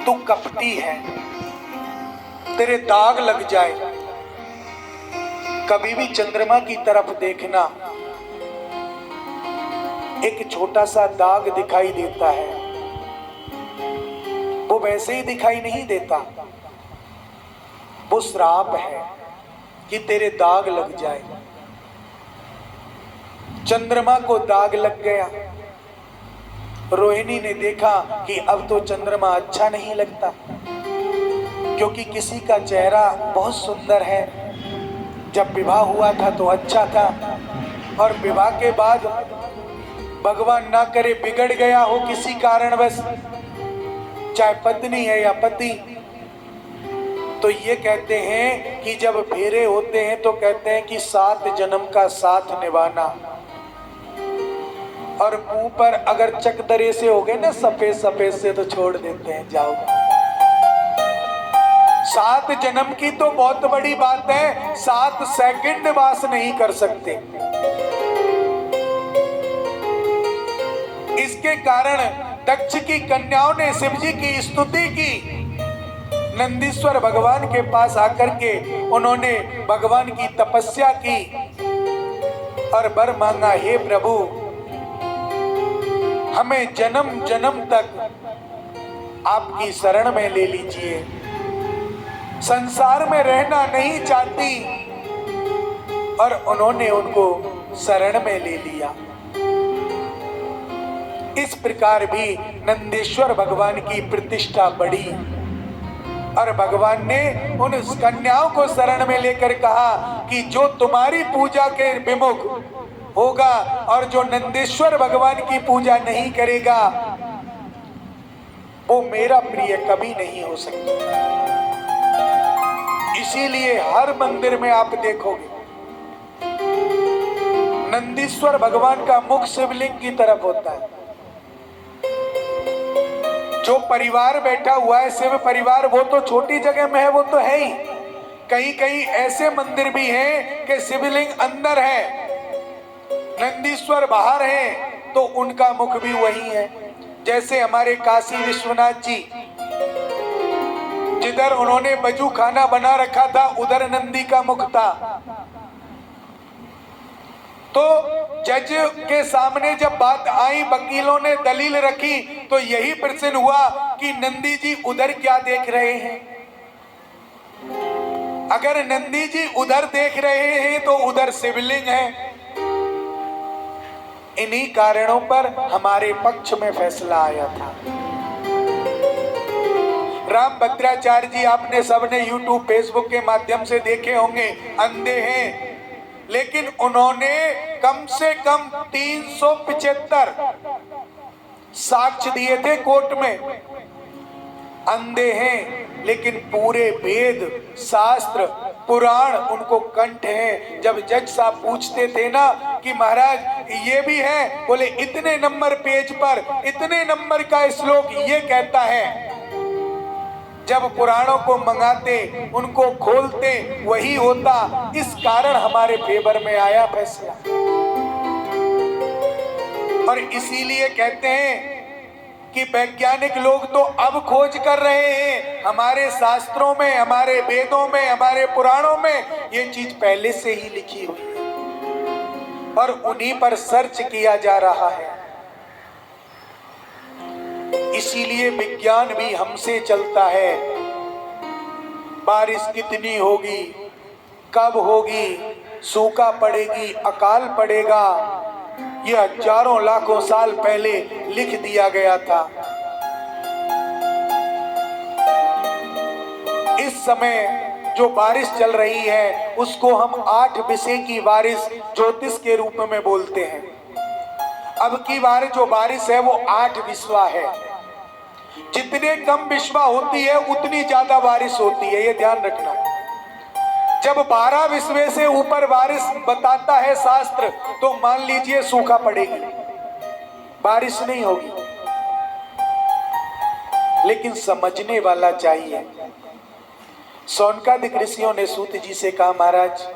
तू कपटी है, तेरे दाग लग जाए। कभी भी चंद्रमा की तरफ देखना, एक छोटा सा दाग दिखाई देता है, वो वैसे ही दिखाई नहीं देता, वो श्राप है कि तेरे दाग लग जाए। चंद्रमा को दाग लग गया। रोहिणी ने देखा कि अब तो चंद्रमा अच्छा नहीं लगता, क्योंकि किसी का चेहरा बहुत सुंदर है, जब विवाह हुआ था तो अच्छा था, और विवाह के बाद भगवान ना करे बिगड़ गया हो किसी कारणवश, चाहे पत्नी है या पति, तो ये कहते हैं कि जब फेरे होते हैं तो कहते हैं कि 7 जन्म का साथ निभाना। और मुंह पर अगर चकदरे से हो गए ना सफेद सफेद से, तो छोड़ देते हैं, जाओ। 7 जन्म की तो बहुत बड़ी बात है, 7 सेकंड वास नहीं कर सकते। इसके कारण दक्ष की कन्याओं ने शिव जी की स्तुति की। नंदीश्वर भगवान के पास आकर के उन्होंने भगवान की तपस्या की और वर मांगा, हे प्रभु हमें जन्म जन्म तक आपकी शरण में ले लीजिए, संसार में रहना नहीं चाहती, और उन्होंने उनको शरण में ले लिया। इस प्रकार भी नंदीश्वर भगवान की प्रतिष्ठा बढ़ी, और भगवान ने उन कन्याओं को शरण में लेकर कहा कि जो तुम्हारी पूजा के विमुख होगा और जो नंदीश्वर भगवान की पूजा नहीं करेगा, वो मेरा प्रिय कभी नहीं हो सकता। इसीलिए हर मंदिर में आप देखोगे नंदीश्वर भगवान का मुख शिवलिंग की तरफ होता है। जो परिवार बैठा हुआ है शिव परिवार, वो तो छोटी जगह में है, वो तो है ही। कहीं कहीं ऐसे मंदिर भी हैं कि शिवलिंग अंदर है, नंदीश्वर बाहर है, तो उनका मुख भी वही है। जैसे हमारे काशी विश्वनाथ जी, जिधर उन्होंने बजू खाना बना रखा था, उधर नंदी का मुख था। तो जज के सामने जब बात आई, वकीलों ने दलील रखी, तो यही प्रश्न हुआ कि नंदी जी उधर क्या देख रहे हैं। अगर नंदी जी उधर देख रहे हैं तो उधर शिवलिंग है। इन्हीं कारणों पर हमारे पक्ष में फैसला आया था। राम भद्राचार्य जी आपने सबने YouTube फेसबुक के माध्यम से देखे होंगे, अंधे हैं, लेकिन उन्होंने कम से कम 375 साक्ष्य दिए थे कोर्ट में। अंधे हैं लेकिन पूरे वेद शास्त्र पुराण उनको कंठ है। जब जज साहब पूछते थे ना कि महाराज ये भी है, बोले इतने नंबर पेज पर इतने नंबर का श्लोक ये कहता है। जब पुराणों को मंगाते, उनको खोलते, वही होता। इस कारण हमारे फेवर में आया फैसला। और इसीलिए कहते हैं कि वैज्ञानिक लोग तो अब खोज कर रहे हैं, हमारे शास्त्रों में, हमारे वेदों में, हमारे पुराणों में ये चीज पहले से ही लिखी हुई है और उन्हीं पर सर्च किया जा रहा है। इसीलिए विज्ञान भी हमसे चलता है। बारिश कितनी होगी, कब होगी, सूखा पड़ेगी, अकाल पड़ेगा, ये हजारों लाखों साल पहले लिख दिया गया था। इस समय जो बारिश चल रही है उसको हम 8 विषय की बारिश ज्योतिष के रूप में बोलते हैं। अब की बार जो बारिश है वो 8 विश्वा है। जितने कम विश्वा होती है उतनी ज्यादा बारिश होती है, ये ध्यान रखना। जब 12 विश्व से ऊपर बारिश बताता है शास्त्र, तो मान लीजिए सूखा पड़ेगी, बारिश नहीं होगी। लेकिन समझने वाला चाहिए। सौनकादिक ऋषियों ने सूत जी से कहा, महाराज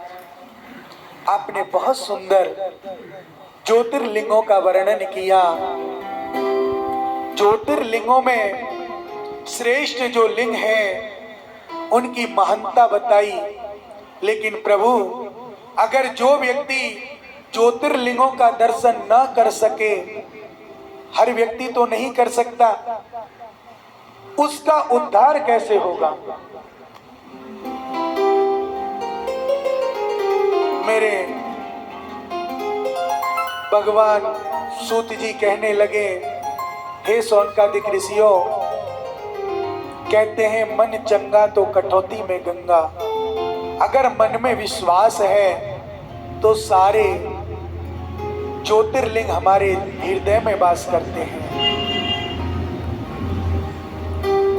आपने बहुत सुंदर ज्योतिर्लिंगों का वर्णन किया। ज्योतिर्लिंगों में श्रेष्ठ जो लिंग है उनकी महानता बताई। लेकिन प्रभु, अगर जो व्यक्ति ज्योतिर्लिंगों का दर्शन न कर सके, हर व्यक्ति तो नहीं कर सकता, उसका उद्धार कैसे होगा? मेरे भगवान सूत जी कहने लगे, हे सौनकादिक ऋषियों, कहते हैं मन चंगा तो कटौती में गंगा। अगर मन में विश्वास है तो सारे ज्योतिर्लिंग हमारे हृदय में वास करते हैं।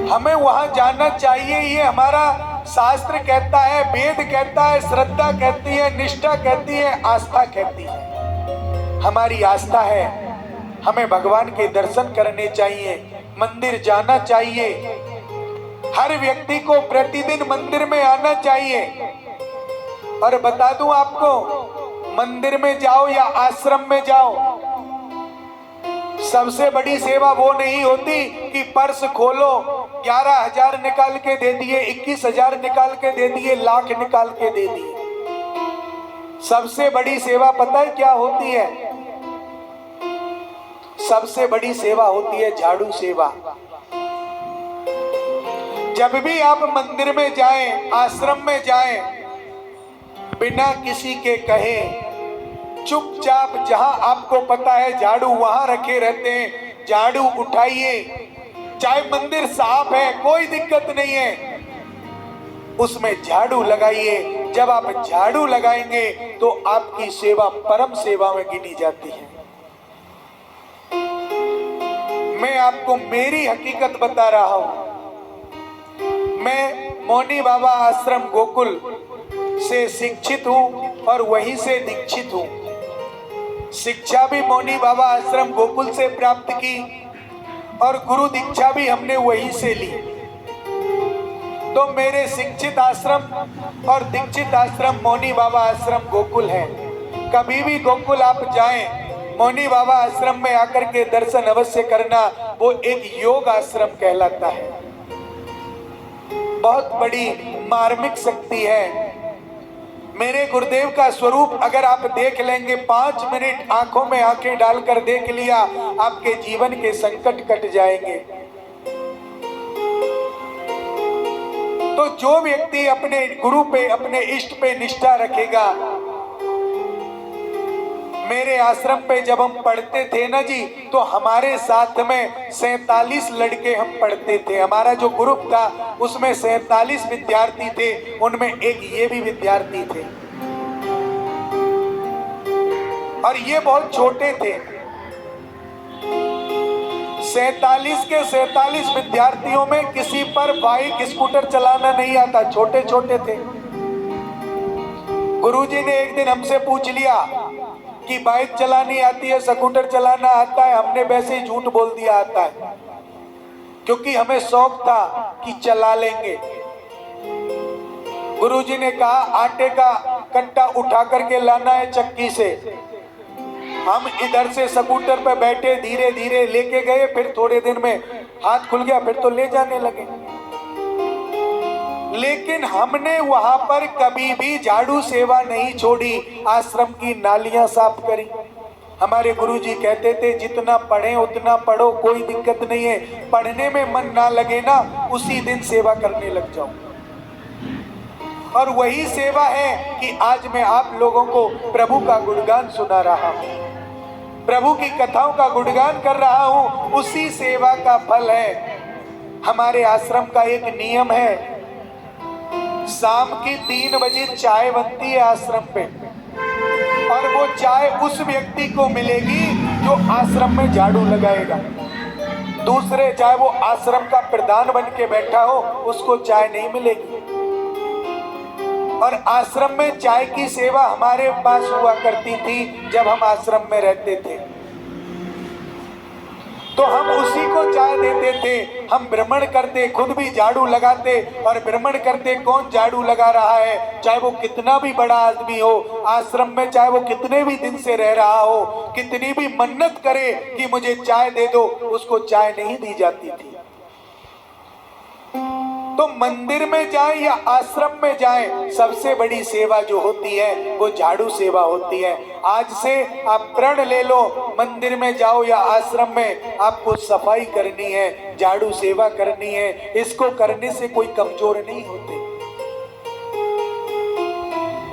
हमें वहां जाना चाहिए, ये हमारा शास्त्र कहता है, वेद कहता है, श्रद्धा कहती है, निष्ठा कहती है, आस्था कहती है। हमारी आस्था है, हमें भगवान के दर्शन करने चाहिए, मंदिर जाना चाहिए। हर व्यक्ति को प्रतिदिन मंदिर में आना चाहिए। और बता दूं आपको, मंदिर में जाओ या आश्रम में जाओ, सबसे बड़ी सेवा वो नहीं होती कि पर्स खोलो, 11,000 निकाल के दे दिए, 21,000 निकाल के दे दिए, लाख निकाल के दे दिए। सबसे बड़ी सेवा पता है क्या होती है? सबसे बड़ी सेवा होती है झाड़ू सेवा। जब भी आप मंदिर में जाएं, आश्रम में जाएं, बिना किसी के कहे चुपचाप, जहां आपको पता है झाड़ू वहां रखे रहते हैं, झाड़ू उठाइए। चाहे मंदिर साफ है, कोई दिक्कत नहीं है, उसमें झाड़ू लगाइए। जब आप झाड़ू लगाएंगे तो आपकी सेवा परम सेवा में गिनी जाती है। मैं आपको मेरी हकीकत बता रहा हूं। मैं मौनी बाबा आश्रम गोकुल से शिक्षित हूं और वहीं से दीक्षित हूं। शिक्षा भी मौनी बाबा आश्रम गोकुल से प्राप्त की और गुरु दीक्षा भी हमने वहीं से ली। तो मेरे शिक्षित आश्रम और दीक्षित आश्रम मौनी बाबा आश्रम गोकुल है। कभी भी गोकुल आप जाएं, मौनी बाबा आश्रम में आकर के दर्शन अवश्य करना। वो एक योग आश्रम कहलाता है। बहुत बड़ी मार्मिक शक्ति है। मेरे गुरुदेव का स्वरूप अगर आप देख लेंगे, 5 मिनट आंखों में आंखें डालकर देख लिया, आपके जीवन के संकट कट जाएंगे। तो जो व्यक्ति अपने गुरु पे, अपने इष्ट पे निष्ठा रखेगा। मेरे आश्रम पे जब हम पढ़ते थे ना जी, तो हमारे साथ में 47 लड़के हम पढ़ते थे। हमारा जो ग्रुप था उसमें 47 विद्यार्थी थे, उनमें एक ये भी विद्यार्थी थे। और ये बहुत छोटे थे। 47 के 47 विद्यार्थियों में किसी पर बाइक स्कूटर चलाना नहीं आता, छोटे छोटे थे। गुरुजी ने एक दिन हमसे पूछ लिया कि बाइक चलानी आती है, स्कूटर चलाना आता है? हमने वैसे ही झूठ बोल दिया आता है, क्योंकि हमें शौक था कि चला लेंगे। गुरुजी ने कहा आटे का कट्टा उठा करके लाना है चक्की से। हम इधर से स्कूटर पर बैठे, धीरे धीरे लेके गए, फिर थोड़े दिन में हाथ खुल गया, फिर तो ले जाने लगे। लेकिन हमने वहां पर कभी भी झाड़ू सेवा नहीं छोड़ी, आश्रम की नालियां साफ करी। हमारे गुरुजी कहते थे जितना पढ़े उतना पढ़ो, कोई दिक्कत नहीं है, पढ़ने में मन ना लगे ना, उसी दिन सेवा करने लग जाओ। और वही सेवा है कि आज मैं आप लोगों को प्रभु का गुणगान सुना रहा हूं, प्रभु की कथाओं का गुणगान कर रहा हूं, उसी सेवा का फल है। हमारे आश्रम का एक नियम है, शाम की 3 बजे चाय बनती है आश्रम पे, और वो चाय उस व्यक्ति को मिलेगी जो आश्रम में झाड़ू लगाएगा। दूसरे, चाहे वो आश्रम का प्रधान बन के बैठा हो, उसको चाय नहीं मिलेगी। और आश्रम में चाय की सेवा हमारे पास हुआ करती थी जब हम आश्रम में रहते थे, तो हम उसी को चाय देते थे। हम भ्रमण करते, खुद भी झाड़ू लगाते और भ्रमण करते कौन झाड़ू लगा रहा है, चाहे वो कितना भी बड़ा आदमी हो आश्रम में, चाहे वो कितने भी दिन से रह रहा हो, कितनी भी मन्नत करे कि मुझे चाय दे दो, उसको चाय नहीं दी जाती थी। तो मंदिर में जाए या आश्रम में जाए, सबसे बड़ी सेवा जो होती है वो झाड़ू सेवा होती है। आज से आप प्रण ले लो, मंदिर में जाओ या आश्रम में, आपको सफाई करनी है, झाड़ू सेवा करनी है। इसको करने से कोई कमजोर नहीं होते।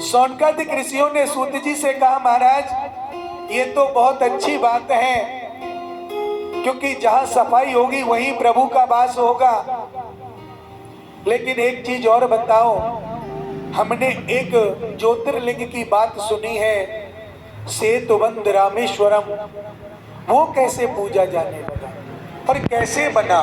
शौनकादिक ऋषियों ने सूत जी से कहा, महाराज ये तो बहुत अच्छी बात है, क्योंकि जहां सफाई होगी वहीं प्रभु का वास होगा, लेकिन एक चीज और बताओ, हमने एक ज्योतिर्लिंग की बात सुनी है, सेतुबंध रामेश्वरम, वो कैसे पूजा जाने लगा और कैसे बना?